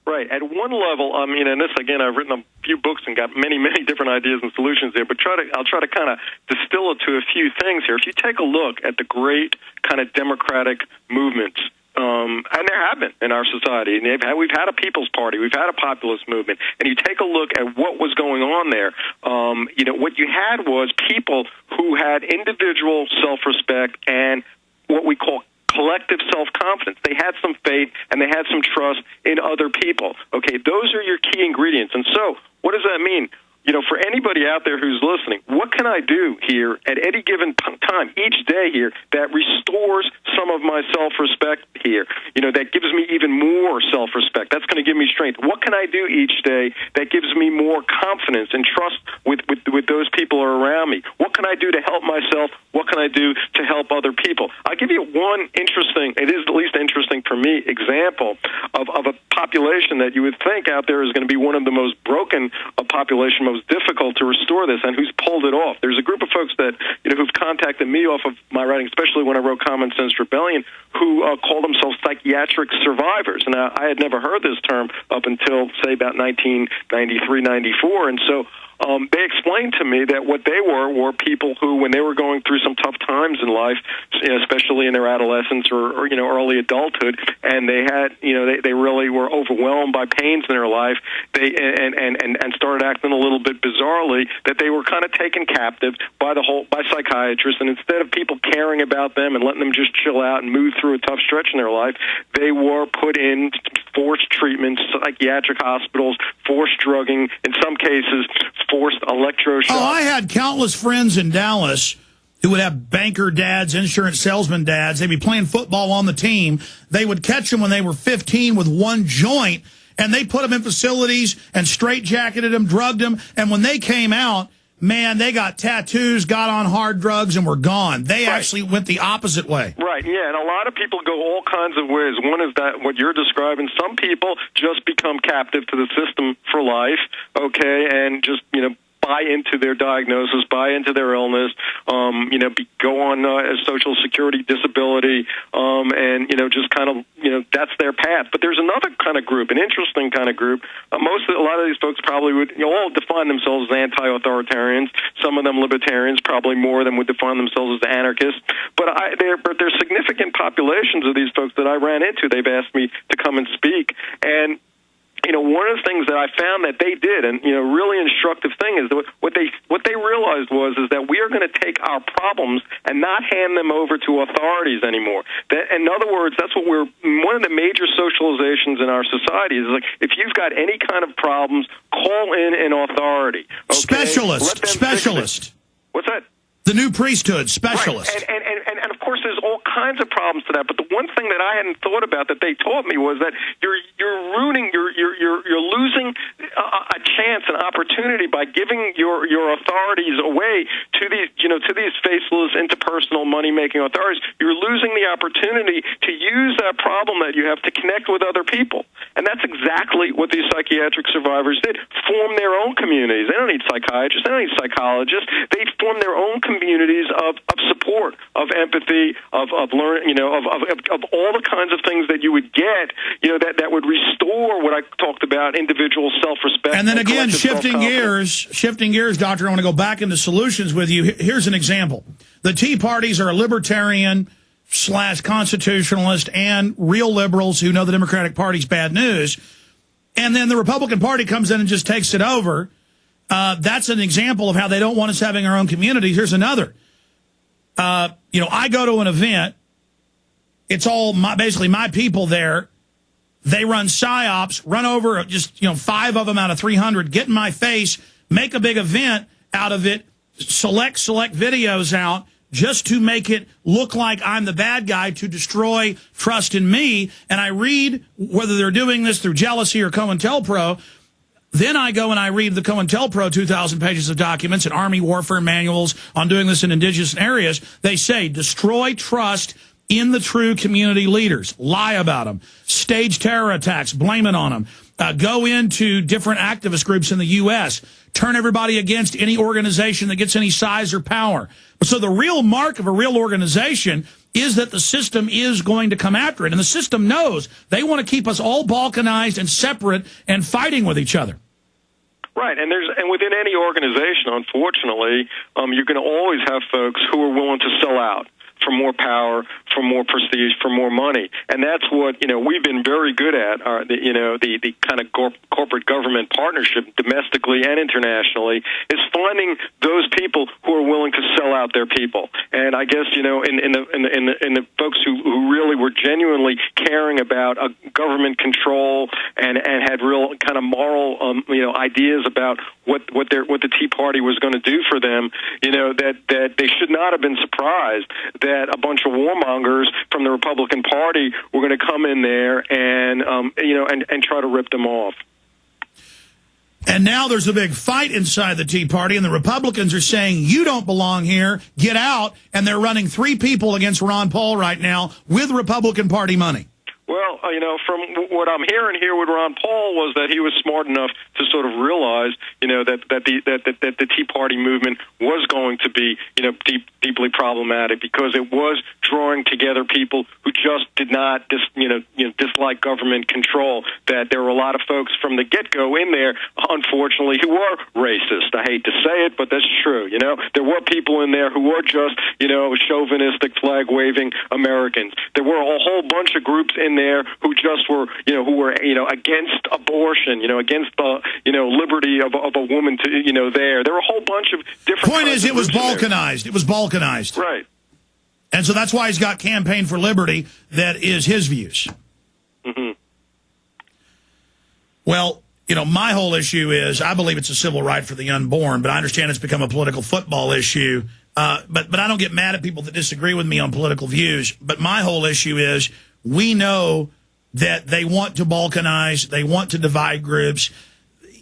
Right. At one level, I mean, and this, again, I've written a few books and got many, many different ideas and solutions there, but I'll try to kind of distill it to a few things here. If you take a look at the great kind of democratic movements, and there have been in our society, and we've had a People's Party, we've had a populist movement, and you take a look at what was going on there, what you had was people who had individual self-respect and what we call collective self-confidence. They had some faith and they had some trust in other people. Okay, those are your key ingredients. And so what does that mean? For anybody out there who's listening, what can I do here at any given time, each day here, that restores some of my self-respect here, that gives me even more self-respect? That's going to give me strength. What can I do each day that gives me more confidence and trust with those people who are around me? What can I do to help myself? What can I do to help other people? I'll give you one interesting, it is at least interesting for me, example of a population that you would think out there is going to be one of the most broken population, most difficult to restore this, and who's pulled it off. There's a group of folks that who've contacted me off of my writing, especially when I wrote Commonsense Rebellion, who call themselves psychiatric survivors. And I had never heard this term up until, say, about 1993, 94, and so they explained to me that what they were people who, when they were going through some tough times in life, especially in their adolescence or early adulthood, and they had they really were overwhelmed by pains in their life, and started acting a little bit bizarrely, that they were kind of taken captive by psychiatrists, and instead of people caring about them and letting them just chill out and move through a tough stretch in their life, they were put in forced treatments, psychiatric hospitals, forced drugging, in some cases forced electroshock. Oh, I had countless friends in Dallas who would have banker dads, insurance salesman dads. They'd be playing football on the team. They would catch them when they were 15 with one joint, and they put them in facilities and straitjacketed them, drugged them, and when they came out, man, they got tattoos, got on hard drugs, and were gone. They actually went the opposite way. Right, yeah, and a lot of people go all kinds of ways. One is that what you're describing. Some people just become captive to the system for life, okay, and just, buy into their diagnosis, buy into their illness, go on Social Security disability, and, just kind of, that's their path. But there's another kind of group, an interesting kind of group. A lot of these folks probably would all define themselves as anti-authoritarians. Some of them libertarians, probably more of them would define themselves as anarchists. But there's significant populations of these folks that I ran into. They've asked me to come and speak, and one of the things that I found that they did, and really instructive thing, is that what they realized was that we are going to take our problems and not hand them over to authorities anymore. That, in other words, that's what one of the major socializations in our society is, like, if you've got any kind of problems, call in an authority. Okay? Specialist. What's that? The new priesthood, specialist. Right. And of course, there's all kinds of problems to that. But the one thing that I hadn't thought about that they taught me was that you're losing a chance, an opportunity by giving your authorities away to these faceless, interpersonal, money-making authorities. You're losing the opportunity to use that problem that you have to connect with other people. And that's exactly what these psychiatric survivors did. Form their own communities. They don't need psychiatrists. They don't need psychologists. They form their own communities of support, of empathy, of learning, of all the kinds of things that you would get, that would restore what I talked about, individual self-respect. And then again, shifting gears, Doctor, I want to go back into solutions with you. Here's an example. The Tea Parties are a libertarian / constitutionalist and real liberals who know the Democratic Party's bad news. And then the Republican Party comes in and just takes it over. That's an example of how they don't want us having our own communities. Here's another. I go to an event. It's all basically my people there. They run psyops, run over just 5 of them out of 300, get in my face, make a big event out of it, select videos out just to make it look like I'm the bad guy, to destroy trust in me. And I read, whether they're doing this through jealousy or COINTELPRO, then I go and I read the COINTELPRO 2,000 pages of documents and Army warfare manuals on doing this in indigenous areas. They say destroy trust in the true community leaders. Lie about them. Stage terror attacks. Blame it on them. Go into different activist groups in the U.S. Turn everybody against any organization that gets any size or power. So the real mark of a real organization is that the system is going to come after it. And the system knows they want to keep us all balkanized and separate and fighting with each other. Right, and within any organization, unfortunately, you're going to always have folks who are willing to sell out for more power, for more prestige, for more money, and that's what we've been very good at. The kind of corporate government partnership, domestically and internationally, is finding those people who are willing to sell out their people. And I guess in the folks who really were genuinely caring about government control and had real kind of moral ideas about what the Tea Party was going to do for them, that they should not have been surprised that a bunch of warmongers from the Republican Party were going to come in there and try to rip them off. And now there's a big fight inside the Tea Party, and the Republicans are saying, you don't belong here, get out, and they're running 3 people against Ron Paul right now with Republican Party money. Well, from what I'm hearing here with Ron Paul was that he was smart enough to sort of realize, that the Tea Party movement was going to be, deeply problematic because it was drawing together people who just did not, dislike government control. That there were a lot of folks from the get-go in there, unfortunately, who were racist. I hate to say it, but that's true. There were people in there who were just, chauvinistic, flag-waving Americans. There were a whole bunch of groups in there who just were, against abortion, against the, liberty of a woman to, there. There were a whole bunch of different. Point is, it was balkanized. It was balkanized. Right. And so that's why he's got Campaign for Liberty that is his views. Mm-hmm. Well, my whole issue is I believe it's a civil right for the unborn, but I understand it's become a political football issue. But I don't get mad at people that disagree with me on political views. But my whole issue is we know that they want to balkanize, they want to divide groups.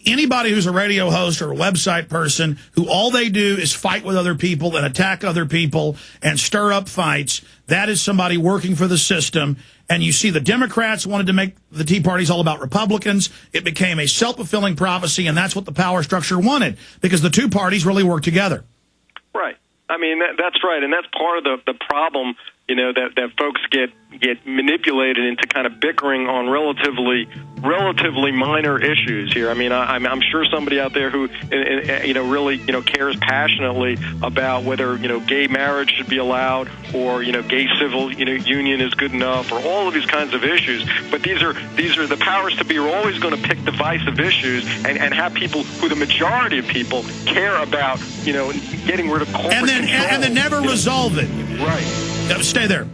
Anybody who's a radio host or a website person who all they do is fight with other people and attack other people and stir up fights, that is somebody working for the system. And you see the Democrats wanted to make the Tea Parties all about Republicans. It became a self-fulfilling prophecy, and that's what the power structure wanted because the two parties really work together. Right. I mean, that's right, and that's part of the problem, that folks get manipulated into kind of bickering on relatively minor issues here. I mean, I'm sure somebody out there who really cares passionately about whether gay marriage should be allowed or gay civil union is good enough or all of these kinds of issues. But these are the powers to be are always going to pick divisive issues and have people who the majority of people care about getting rid of corporate control. And then never resolve it. Right. Stay there.